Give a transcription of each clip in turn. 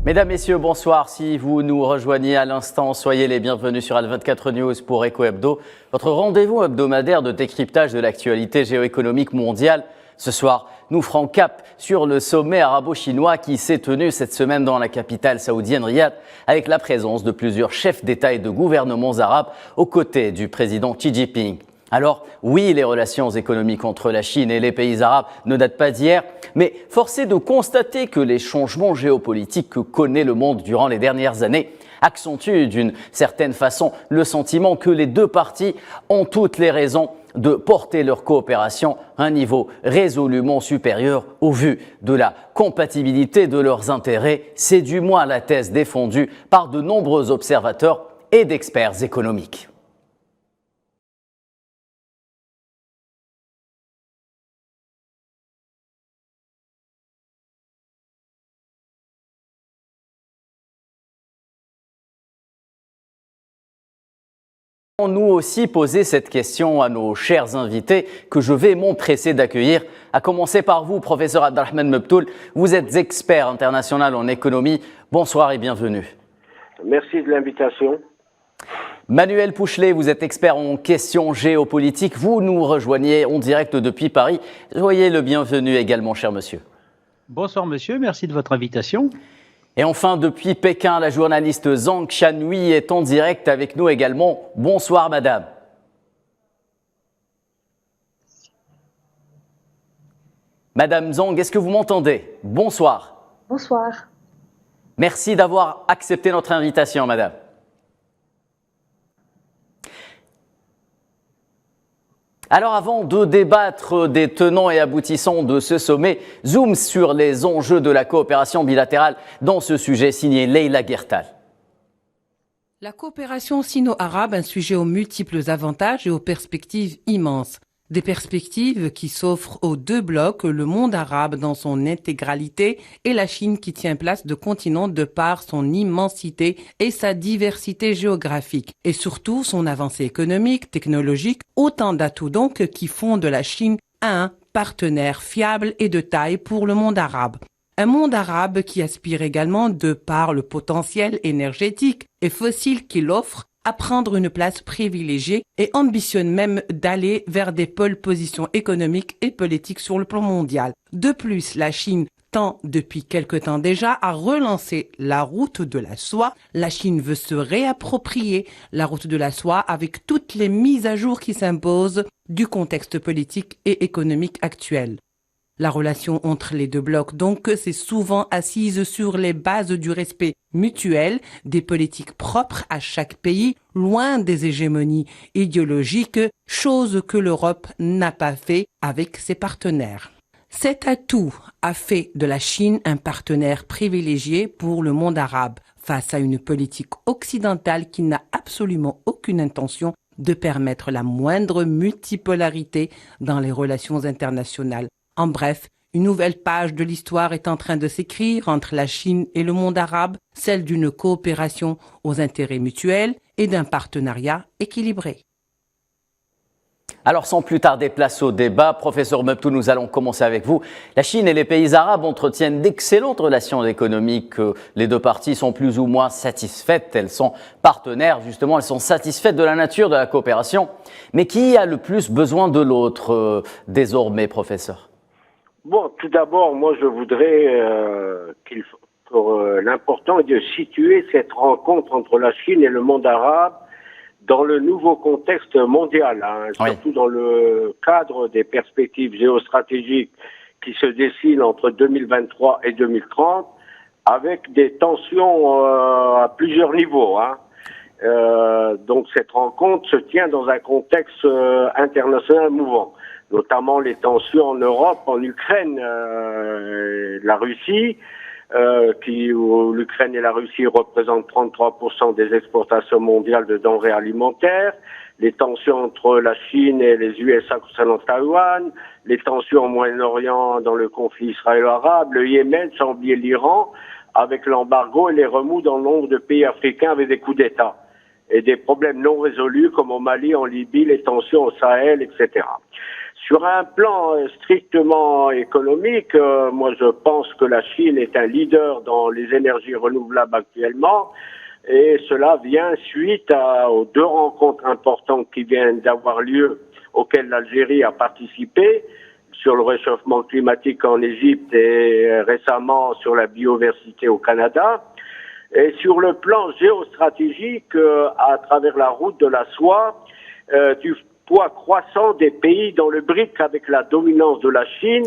Mesdames, Messieurs, bonsoir. Si vous nous rejoignez à l'instant, soyez les bienvenus sur Al24 News pour Eco Hebdo, votre rendez-vous hebdomadaire de décryptage de l'actualité géoéconomique mondiale. Ce soir, nous ferons cap sur le sommet arabo-chinois qui s'est tenu cette semaine dans la capitale saoudienne Riyad, avec la présence de plusieurs chefs d'État et de gouvernements arabes aux côtés du président Xi Jinping. Alors oui, les relations économiques entre la Chine et les pays arabes ne datent pas d'hier, mais force est de constater que les changements géopolitiques que connaît le monde durant les dernières années accentuent d'une certaine façon le sentiment que les deux parties ont toutes les raisons de porter leur coopération à un niveau résolument supérieur au vu de la compatibilité de leurs intérêts. C'est du moins la thèse défendue par de nombreux observateurs et d'experts économiques. Nous aussi poser cette question à nos chers invités que je vais m'empresser d'accueillir. À commencer par vous, professeur Abdelrahman Mebtoul. Vous êtes expert international en économie. Bonsoir et bienvenue. Merci de l'invitation. Manuel Pouchelet, vous êtes expert en questions géopolitiques. Vous nous rejoignez en direct depuis Paris. Soyez le bienvenu également, cher monsieur. Bonsoir monsieur, merci de votre invitation. Et enfin, depuis Pékin, la journaliste Zhang Qianhui est en direct avec nous également. Bonsoir, madame. Madame Zhang, est-ce que vous m'entendez? Bonsoir. Bonsoir. Merci d'avoir accepté notre invitation, madame. Alors avant de débattre des tenants et aboutissants de ce sommet, zoom sur les enjeux de la coopération bilatérale dans ce sujet signé Leïla Guertal. La coopération sino-arabe, un sujet aux multiples avantages et aux perspectives immenses. Des perspectives qui s'offrent aux deux blocs, le monde arabe dans son intégralité et la Chine qui tient place de continent de par son immensité et sa diversité géographique. Et surtout son avancée économique, technologique, autant d'atouts donc qui font de la Chine un partenaire fiable et de taille pour le monde arabe. Un monde arabe qui aspire également, de par le potentiel énergétique et fossile qu'il offre, à prendre une place privilégiée et ambitionne même d'aller vers des pôles positions économiques et politiques sur le plan mondial. De plus, la Chine tend depuis quelque temps déjà à relancer la route de la soie. La Chine veut se réapproprier la route de la soie avec toutes les mises à jour qui s'imposent du contexte politique et économique actuel. La relation entre les deux blocs, donc, c'est souvent assise sur les bases du respect mutuel, des politiques propres à chaque pays, loin des hégémonies idéologiques, chose que l'Europe n'a pas fait avec ses partenaires. Cet atout a fait de la Chine un partenaire privilégié pour le monde arabe, face à une politique occidentale qui n'a absolument aucune intention de permettre la moindre multipolarité dans les relations internationales. En bref, une nouvelle page de l'histoire est en train de s'écrire entre la Chine et le monde arabe, celle d'une coopération aux intérêts mutuels et d'un partenariat équilibré. Alors sans plus tarder, place au débat. Professeur Mebtoul, nous allons commencer avec vous. La Chine et les pays arabes entretiennent d'excellentes relations économiques. Les deux parties sont plus ou moins satisfaites. Elles sont partenaires, justement, elles sont satisfaites de la nature de la coopération. Mais qui a le plus besoin de l'autre désormais, professeur ? Bon, tout d'abord, moi, je voudrais l'important est de situer cette rencontre entre la Chine et le monde arabe dans le nouveau contexte mondial, surtout dans le cadre des perspectives géostratégiques qui se dessinent entre 2023 et 2030, avec des tensions à plusieurs niveaux. Donc cette rencontre se tient dans un contexte international mouvant, notamment les tensions en Europe, en Ukraine, la Russie, où l'Ukraine et la Russie représentent 33% des exportations mondiales de denrées alimentaires, les tensions entre la Chine et les USA concernant Taïwan, les tensions au Moyen-Orient dans le conflit israélo-arabe, le Yémen, sans oublier l'Iran, avec l'embargo et les remous dans le nombre de pays africains avec des coups d'État, et des problèmes non résolus comme au Mali, en Libye, les tensions au Sahel, etc. Sur un plan strictement économique, moi je pense que la Chine est un leader dans les énergies renouvelables actuellement, et cela vient suite aux 2 rencontres importantes qui viennent d'avoir lieu, auxquelles l'Algérie a participé, sur le réchauffement climatique en Égypte et récemment sur la biodiversité au Canada. Et sur le plan géostratégique, à travers la route de la soie, du poids croissant des pays dans le BRIC avec la dominance de la Chine,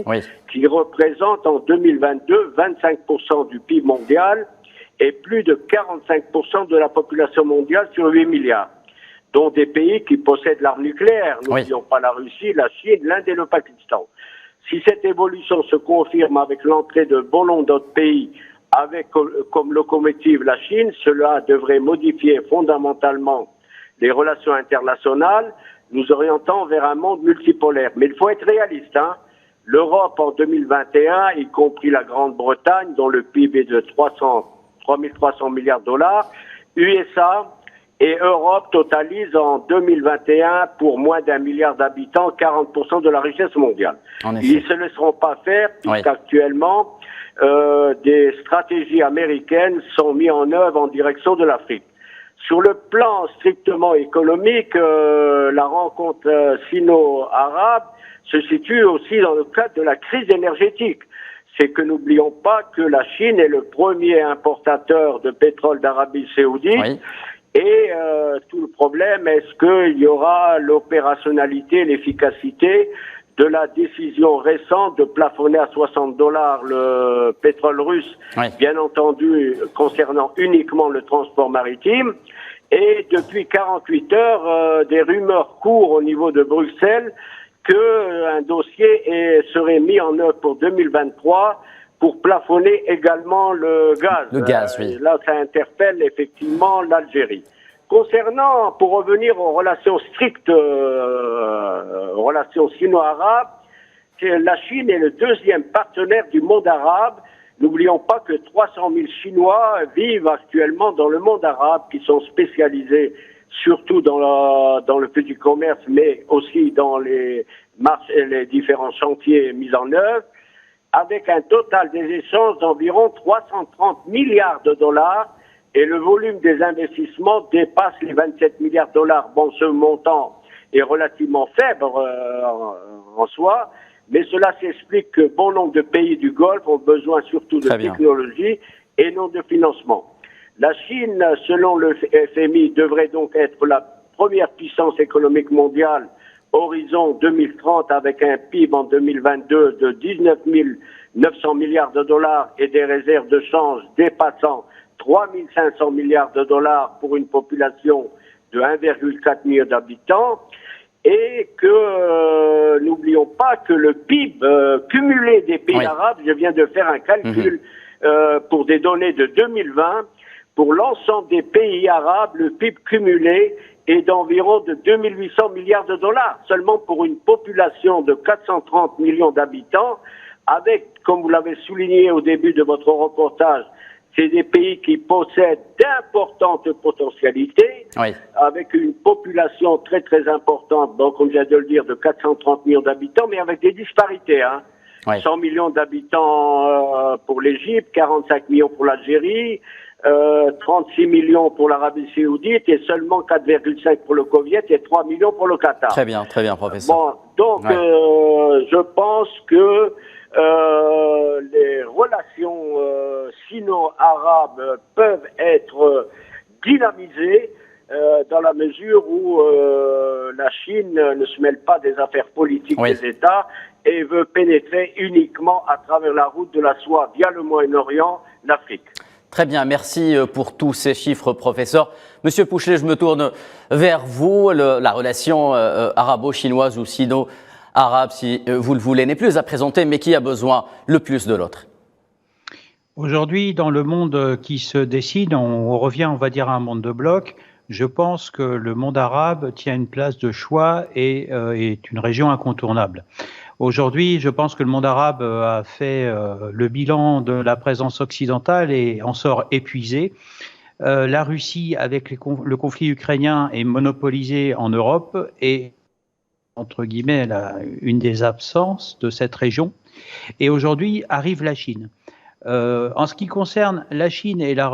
qui représente en 2022 25% du PIB mondial et plus de 45% de la population mondiale sur 8 milliards, dont des pays qui possèdent l'arme nucléaire. N'oublions pas la Russie, la Chine, l'Inde et le Pakistan. Si cette évolution se confirme avec l'entrée de bon nombre d'autres pays, avec comme locomotive la Chine, cela devrait modifier fondamentalement les relations internationales, nous orientant vers un monde multipolaire. Mais il faut être réaliste, hein. L'Europe en 2021, y compris la Grande-Bretagne, dont le PIB est de 3300 milliards de dollars, USA et Europe totalisent en 2021, pour moins d'1 milliard d'habitants, 40% de la richesse mondiale. Ils ne se laisseront pas faire, puisqu'actuellement, des stratégies américaines sont mises en œuvre en direction de l'Afrique. Sur le plan strictement économique, la rencontre sino-arabe se situe aussi dans le cadre de la crise énergétique. C'est que n'oublions pas que la Chine est le premier importateur de pétrole d'Arabie Saoudite. Et tout le problème, est-ce qu'il y aura l'opérationnalité, l'efficacité de la décision récente de plafonner à $60 le pétrole russe, bien entendu concernant uniquement le transport maritime. Et depuis 48 heures, des rumeurs courent au niveau de Bruxelles qu'un dossier serait mis en œuvre pour 2023 pour plafonner également le gaz. Le gaz, oui. Là, ça interpelle effectivement l'Algérie. Concernant, pour revenir aux relations strictes, relations sino-arabes, la Chine est le 2e partenaire du monde arabe. N'oublions pas que 300 000 Chinois vivent actuellement dans le monde arabe, qui sont spécialisés surtout dans le petit commerce, mais aussi dans les différents chantiers mis en œuvre, avec un total des échanges d'environ 330 milliards de dollars, et le volume des investissements dépasse les 27 milliards de dollars. Bon, ce montant est relativement faible en soi, mais cela s'explique que bon nombre de pays du Golfe ont besoin surtout de technologie et non de financement. La Chine, selon le FMI, devrait donc être la première puissance économique mondiale horizon 2030, avec un PIB en 2022 de 19 900 milliards de dollars et des réserves de change dépassant 3 500 milliards de dollars pour une population de 1,4 million d'habitants, et que n'oublions pas que le PIB cumulé des pays arabes, je viens de faire un calcul pour des données de 2020, pour l'ensemble des pays arabes, le PIB cumulé est d'environ de 2 800 milliards de dollars, seulement pour une population de 430 millions d'habitants, avec, comme vous l'avez souligné au début de votre reportage, c'est des pays qui possèdent d'importantes potentialités, avec une population très très importante, donc comme je viens de le dire, de 430 millions d'habitants, mais avec des disparités. 100 millions d'habitants pour l'Égypte, 45 millions pour l'Algérie, 36 millions pour l'Arabie Saoudite et seulement 4,5 pour le Koweït et 3 millions pour le Qatar. Très bien, professeur. Bon, donc je pense que les relations sino-arabes peuvent être dynamisées dans la mesure où la Chine ne se mêle pas des affaires politiques des États et veut pénétrer uniquement à travers la route de la soie via le Moyen-Orient, l'Afrique. Très bien, merci pour tous ces chiffres, professeur. Monsieur Pouchelet, je me tourne vers vous. La relation arabo-chinoise ou sino-arabe, si vous le voulez, n'est plus à présenter, mais qui a besoin le plus de l'autre? Aujourd'hui, dans le monde qui se décide, on revient, on va dire, à un monde de blocs. Je pense que le monde arabe tient une place de choix et est une région incontournable. Aujourd'hui, je pense que le monde arabe a fait le bilan de la présence occidentale et en sort épuisé. La Russie, avec le conflit ukrainien, est monopolisée en Europe et entre guillemets, une des absences de cette région. Et aujourd'hui arrive la Chine. En ce qui concerne la Chine et la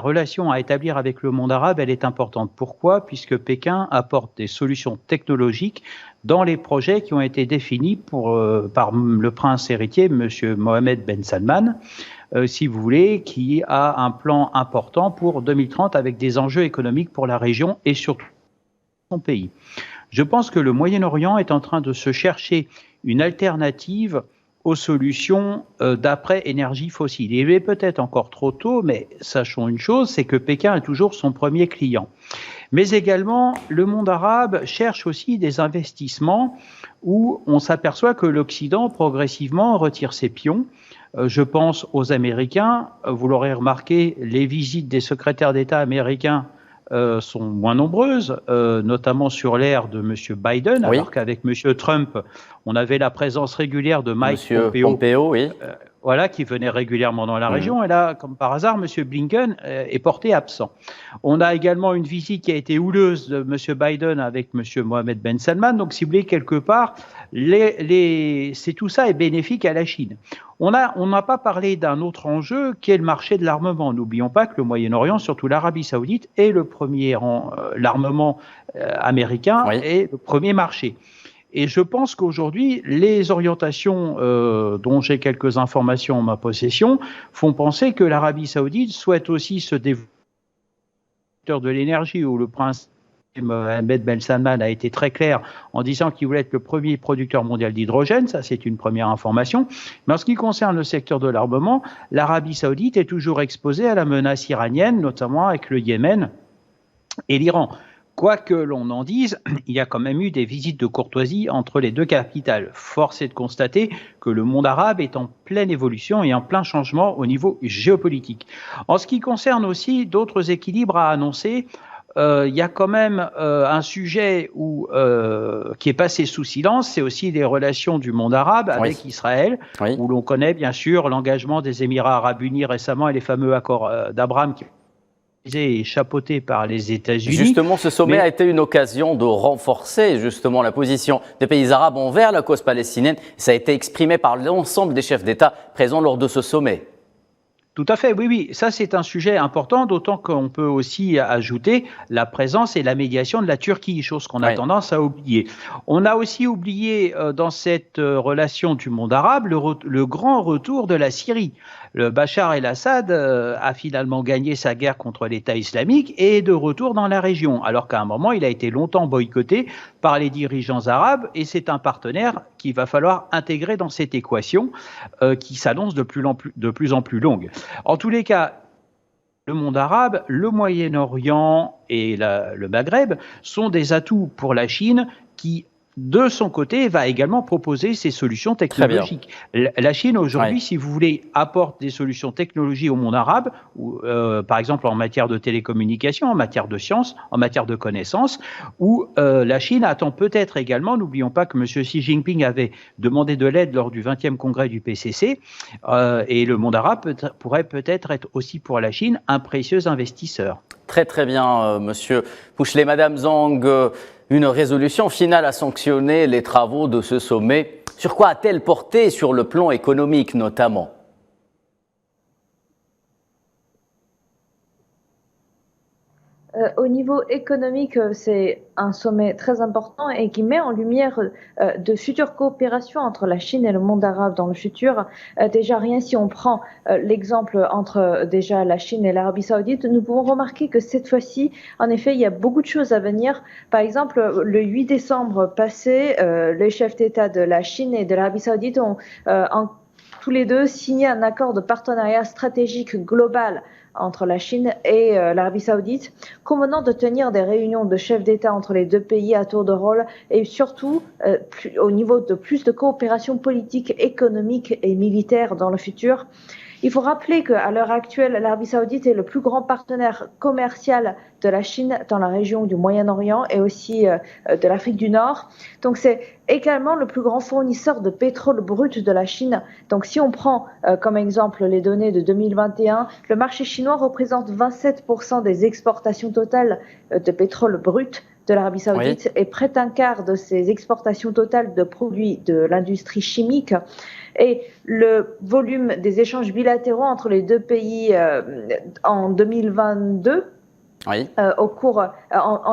relation à établir avec le monde arabe, elle est importante. Pourquoi ? Puisque Pékin apporte des solutions technologiques dans les projets qui ont été définis par le prince héritier, M. Mohammed Ben Salman, si vous voulez, qui a un plan important pour 2030 avec des enjeux économiques pour la région et surtout son pays. Je pense que le Moyen-Orient est en train de se chercher une alternative aux solutions d'après énergie fossile. Il est peut-être encore trop tôt, mais sachons une chose, c'est que Pékin est toujours son premier client. Mais également, le monde arabe cherche aussi des investissements où on s'aperçoit que l'Occident progressivement retire ses pions. Je pense aux Américains. Vous l'aurez remarqué, les visites des secrétaires d'État américains sont moins nombreuses, notamment sur l'ère de M. Biden, oui. alors qu'avec M. Trump, on avait la présence régulière de Mike Pompeo oui. Voilà, qui venait régulièrement dans la région. Et là, comme par hasard, M. Blinken est porté absent. On a également une visite qui a été houleuse de M. Biden avec M. Mohammed Ben Salman. Donc, si vous voulez, quelque part, tout ça est bénéfique à la Chine. On n'a pas parlé d'un autre enjeu qui est le marché de l'armement. N'oublions pas que le Moyen-Orient, surtout l'Arabie Saoudite, est le premier rang, l'armement américain est le premier marché. Et je pense qu'aujourd'hui, les orientations dont j'ai quelques informations en ma possession font penser que l'Arabie Saoudite souhaite aussi se développer de l'énergie, où le prince Mohammed Ben Salman a été très clair en disant qu'il voulait être le premier producteur mondial d'hydrogène. Ça, c'est une première information. Mais en ce qui concerne le secteur de l'armement, l'Arabie Saoudite est toujours exposée à la menace iranienne, notamment avec le Yémen et l'Iran. Quoi que l'on en dise, il y a quand même eu des visites de courtoisie entre les deux capitales. Force est de constater que le monde arabe est en pleine évolution et en plein changement au niveau géopolitique. En ce qui concerne aussi d'autres équilibres à annoncer, il y a quand même un sujet qui est passé sous silence, c'est aussi les relations du monde arabe avec Israël, où l'on connaît bien sûr l'engagement des Émirats arabes unis récemment et les fameux accords d'Abraham qui et chapeauté par les États-Unis. Justement, ce sommet a été une occasion de renforcer justement la position des pays arabes envers la cause palestinienne. Ça a été exprimé par l'ensemble des chefs d'État présents lors de ce sommet. Tout à fait, oui. Ça, c'est un sujet important, d'autant qu'on peut aussi ajouter la présence et la médiation de la Turquie, chose qu'on a tendance à oublier. On a aussi oublié dans cette relation du monde arabe le grand retour de la Syrie. Le Bachar el-Assad a finalement gagné sa guerre contre l'État islamique et est de retour dans la région, alors qu'à un moment, il a été longtemps boycotté par les dirigeants arabes et c'est un partenaire qu'il va falloir intégrer dans cette équation qui s'annonce de plus en plus longue. En tous les cas, le monde arabe, le Moyen-Orient et le Maghreb sont des atouts pour la Chine qui, de son côté, va également proposer ses solutions technologiques. La Chine, aujourd'hui, si vous voulez, apporte des solutions technologiques au monde arabe, par exemple en matière de télécommunications, en matière de sciences, en matière de connaissances, où la Chine attend peut-être également, n'oublions pas que M. Xi Jinping avait demandé de l'aide lors du 20e congrès du PCC, et le monde arabe pourrait peut-être être aussi pour la Chine un précieux investisseur. Très très bien, Monsieur Pouchelet. Madame Zhang, une résolution finale à sanctionner les travaux de ce sommet. Sur quoi a-t-elle porté sur le plan économique notamment ? Au niveau économique, c'est un sommet très important et qui met en lumière de futures coopérations entre la Chine et le monde arabe dans le futur. Déjà, rien si on prend l'exemple entre déjà la Chine et l'Arabie Saoudite, nous pouvons remarquer que cette fois-ci, en effet, il y a beaucoup de choses à venir. Par exemple, le 8 décembre passé, les chefs d'État de la Chine et de l'Arabie Saoudite ont tous les deux signé un accord de partenariat stratégique global entre la Chine et l'Arabie Saoudite, convenant de tenir des réunions de chefs d'État entre les deux pays à tour de rôle et surtout au niveau de plus de coopération politique, économique et militaire dans le futur. Il faut rappeler qu'à l'heure actuelle, l'Arabie Saoudite est le plus grand partenaire commercial de la Chine dans la région du Moyen-Orient et aussi de l'Afrique du Nord. Donc c'est également le plus grand fournisseur de pétrole brut de la Chine. Donc si on prend comme exemple les données de 2021, le marché chinois représente 27% des exportations totales de pétrole brut de l'Arabie Saoudite et près d'un quart de ses exportations totales de produits de l'industrie chimique. Et le volume des échanges bilatéraux entre les deux pays en 2022,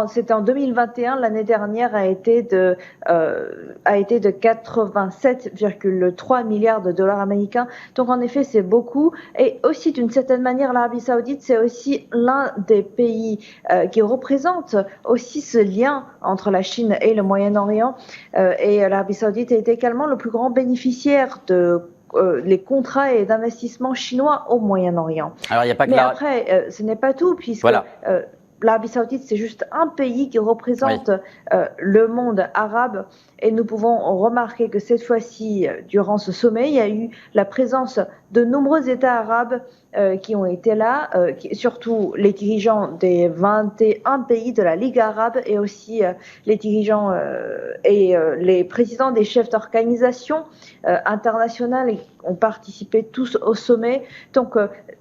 c'était en 2021, l'année dernière a été de 87,3 milliards de dollars américains. Donc en effet, c'est beaucoup. Et aussi d'une certaine manière, l'Arabie Saoudite, c'est aussi l'un des pays qui représente aussi ce lien entre la Chine et le Moyen-Orient. Et l'Arabie Saoudite est également le plus grand bénéficiaire de les contrats et d'investissement chinois au Moyen-Orient. Alors, il n'y a pas que Mais après, ce n'est pas tout, puisque l'Arabie Saoudite, c'est juste un pays qui représente le monde arabe. Et nous pouvons remarquer que cette fois-ci, durant ce sommet, il y a eu la présence de nombreux États arabes qui ont été là, surtout les dirigeants des 21 pays de la Ligue arabe et aussi les dirigeants et les présidents des chefs d'organisation internationales ont participé tous au sommet. Donc,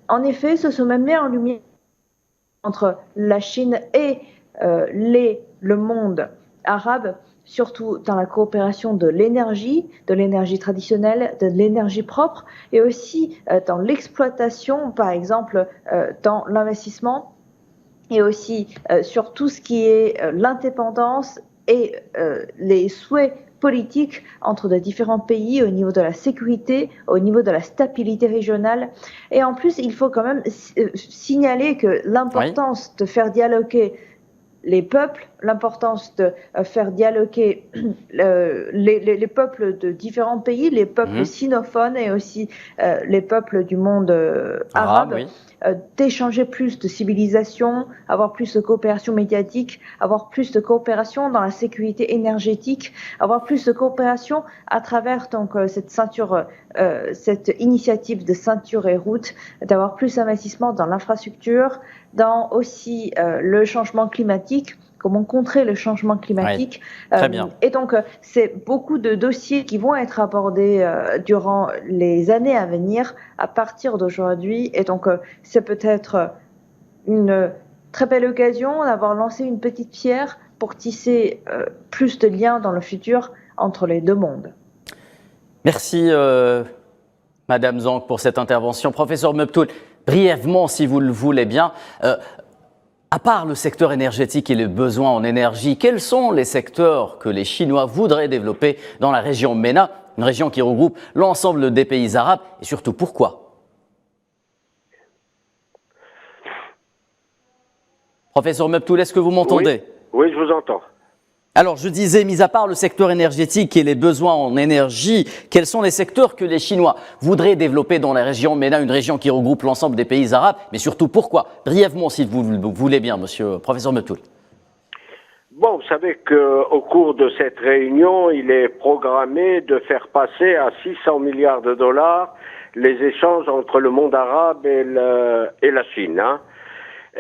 en effet, ce sommet met en lumière entre la Chine et le monde arabe, surtout dans la coopération de l'énergie traditionnelle, de l'énergie propre, et aussi dans l'exploitation, par exemple, dans l'investissement, et aussi sur tout ce qui est l'indépendance et les souhaits politiques entre de différents pays au niveau de la sécurité, au niveau de la stabilité régionale. Et en plus, il faut quand même signaler que l'importance de faire dialoguer les peuples, l'importance de faire dialoguer les peuples de différents pays, les peuples sinophones et aussi les peuples du monde arabe, d'échanger plus de civilisation, avoir plus de coopération médiatique, avoir plus de coopération dans la sécurité énergétique, avoir plus de coopération à travers donc cette ceinture, cette initiative de ceinture et route, d'avoir plus d'investissement dans l'infrastructure, dans aussi le changement climatique, comment contrer le changement climatique. Très bien. Et donc, c'est beaucoup de dossiers qui vont être abordés durant les années à venir, à partir d'aujourd'hui. Et donc, c'est peut-être une très belle occasion d'avoir lancé une petite pierre pour tisser plus de liens dans le futur entre les deux mondes. Merci, Madame Zhang, pour cette intervention. Professeur Mebtoul, brièvement, si vous le voulez bien, à part le secteur énergétique et les besoins en énergie, quels sont les secteurs que les Chinois voudraient développer dans la région MENA, une région qui regroupe l'ensemble des pays arabes, et surtout pourquoi? Professeur Mebtoul, est-ce que vous m'entendez? Oui, je vous entends. Alors, je disais, mis à part le secteur énergétique et les besoins en énergie, quels sont les secteurs que les Chinois voudraient développer dans la région MENA, une région qui regroupe l'ensemble des pays arabes, mais surtout pourquoi? Brièvement, si vous le voulez bien, monsieur professeur Mebtoul. Bon, vous savez qu'au cours de cette réunion, il est programmé de faire passer à 600 milliards de dollars les échanges entre le monde arabe et la Chine, hein.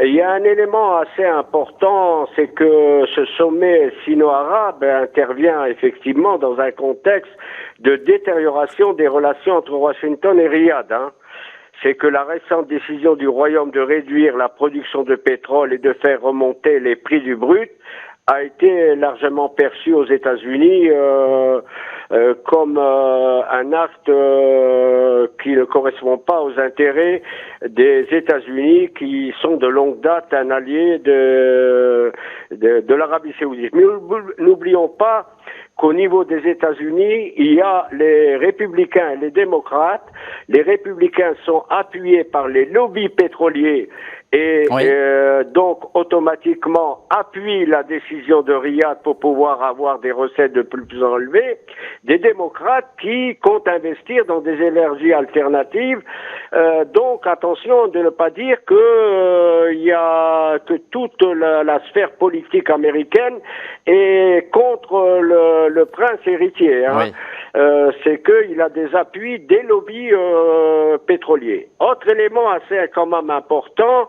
Il y a un élément assez important, c'est que ce sommet sino-arabe intervient effectivement dans un contexte de détérioration des relations entre Washington et Riyad, hein. C'est que la récente décision du Royaume de réduire la production de pétrole et de faire remonter les prix du brut a été largement perçue aux États-Unis comme un acte qui ne correspond pas aux intérêts des États-Unis, qui sont de longue date un allié de l'Arabie Saoudite. Mais n'oublions pas qu'au niveau des États-Unis, il y a les républicains et les démocrates. Les républicains sont appuyés par les lobbies pétroliers et donc automatiquement appuient la décision de Riyad pour pouvoir avoir des recettes de plus en élevées. Des démocrates qui comptent investir dans des énergies alternatives. Donc attention de ne pas dire que toute la sphère politique américaine est contre le prince héritier, hein. C'est qu'il a des appuis des lobbies pétroliers. Autre élément assez quand même important,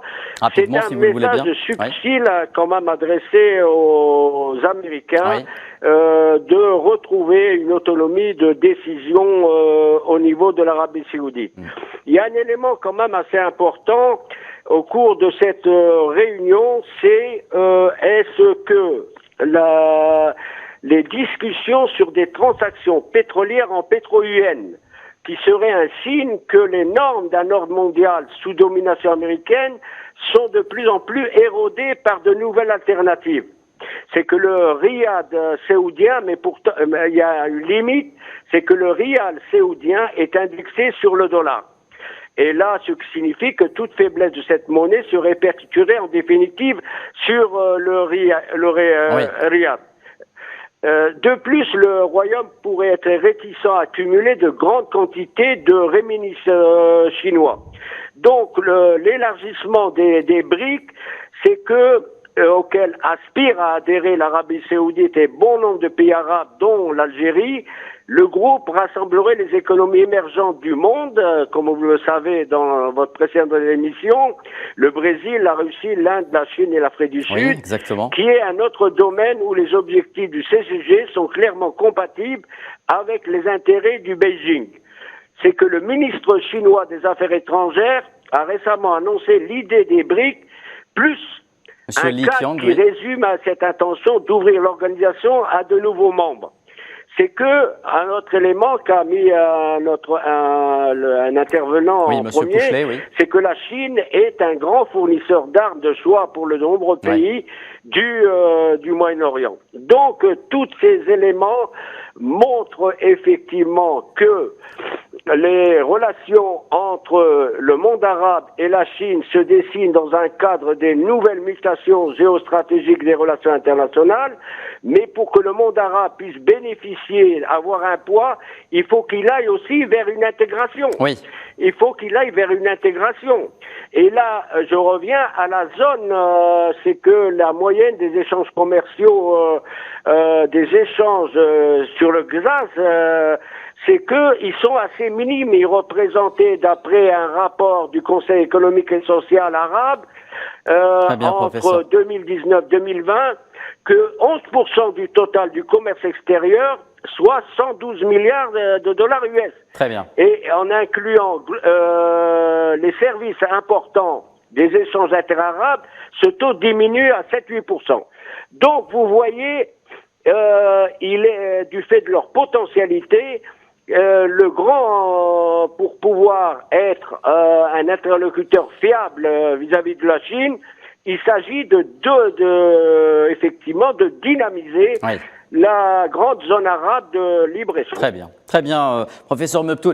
c'est un message subtil quand même adressé aux Américains de retrouver une autonomie de décision au niveau de l'Arabie Saoudite. Il y a un élément quand même assez important au cours de cette réunion, c'est est-ce que discussions sur des transactions pétrolières en pétro-UN, qui serait un signe que les normes d'un ordre mondial sous domination américaine sont de plus en plus érodées par de nouvelles alternatives. C'est que le rial saoudien, mais pourtant il y a une limite, c'est que le rial saoudien est indexé sur le dollar. Et là, ce qui signifie que toute faiblesse de cette monnaie se répercuterait en définitive sur le rial. De plus, le Royaume pourrait être réticent à accumuler de grandes quantités de renminbi chinois. Donc, l'élargissement des BRICS, c'est que auquel aspire à adhérer l'Arabie Saoudite et bon nombre de pays arabes, dont l'Algérie. Le groupe rassemblerait les économies émergentes du monde, comme vous le savez dans votre précédente émission, le Brésil, la Russie, l'Inde, la Chine et l'Afrique du Sud, exactement. Qui est un autre domaine où les objectifs du CCG sont clairement compatibles avec les intérêts du Beijing. C'est que le ministre chinois des Affaires étrangères a récemment annoncé l'idée des BRICS, plus Monsieur un cadre qui résume à cette intention d'ouvrir l'organisation à de nouveaux membres. C'est que un autre élément qu'a mis un intervenant en premier, Pouchelet, c'est que la Chine est un grand fournisseur d'armes de choix pour de nombreux pays du Moyen-Orient. Donc tous ces éléments montrent effectivement que les relations entre le monde arabe et la Chine se dessinent dans un cadre des nouvelles mutations géostratégiques des relations internationales, mais pour que le monde arabe puisse bénéficier, avoir un poids, il faut qu'il aille aussi vers une intégration. Oui. Il faut qu'il aille vers une intégration. Et là, je reviens à la zone, c'est que la moyenne des échanges commerciaux, des échanges sur le gaz, c'est qu'ils sont assez minimes. Ils représentaient, d'après un rapport du Conseil économique et social arabe, entre 2019-2020, que 11% du total du commerce extérieur, soit 112 milliards de dollars US. Très bien. Et en incluant les services importants des échanges interarabes, ce taux diminue à 7-8%. Donc, vous voyez, il est, du fait de leur potentialité, le grand, pour pouvoir être un interlocuteur fiable vis-à-vis de la Chine, il s'agit effectivement de dynamiser la grande zone arabe de libre-échange. Très bien, professeur Mebtoul.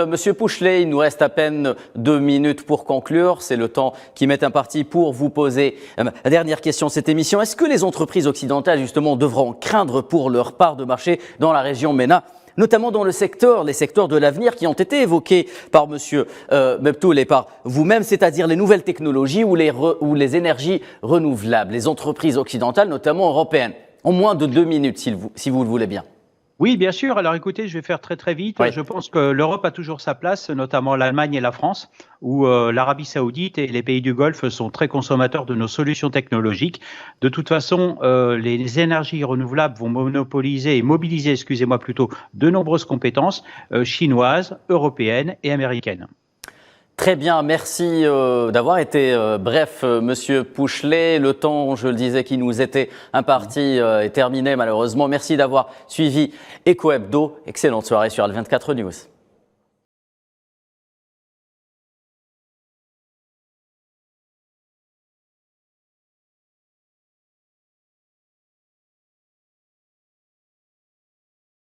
Monsieur Pouchelet, il nous reste à peine 2 minutes pour conclure. C'est le temps qui m'est imparti pour vous poser la dernière question de cette émission. Est-ce que les entreprises occidentales, justement, devront craindre pour leur part de marché dans la région MENA, notamment dans les secteurs de l'avenir qui ont été évoqués par Monsieur Mebtoul et par vous-même, c'est-à-dire les nouvelles technologies ou les énergies renouvelables, les entreprises occidentales, notamment européennes? En moins de 2 minutes, si vous le voulez bien. Oui, bien sûr. Alors écoutez, je vais faire très vite. Je pense que l'Europe a toujours sa place, notamment l'Allemagne et la France, où l'Arabie Saoudite et les pays du Golfe sont très consommateurs de nos solutions technologiques. De toute façon, les énergies renouvelables vont mobiliser, de nombreuses compétences chinoises, européennes et américaines. Très bien, merci d'avoir été bref, Monsieur Pouchelet. Le temps, je le disais, qui nous était imparti est terminé malheureusement. Merci d'avoir suivi Eco Hebdo. Excellente soirée sur Al24 News.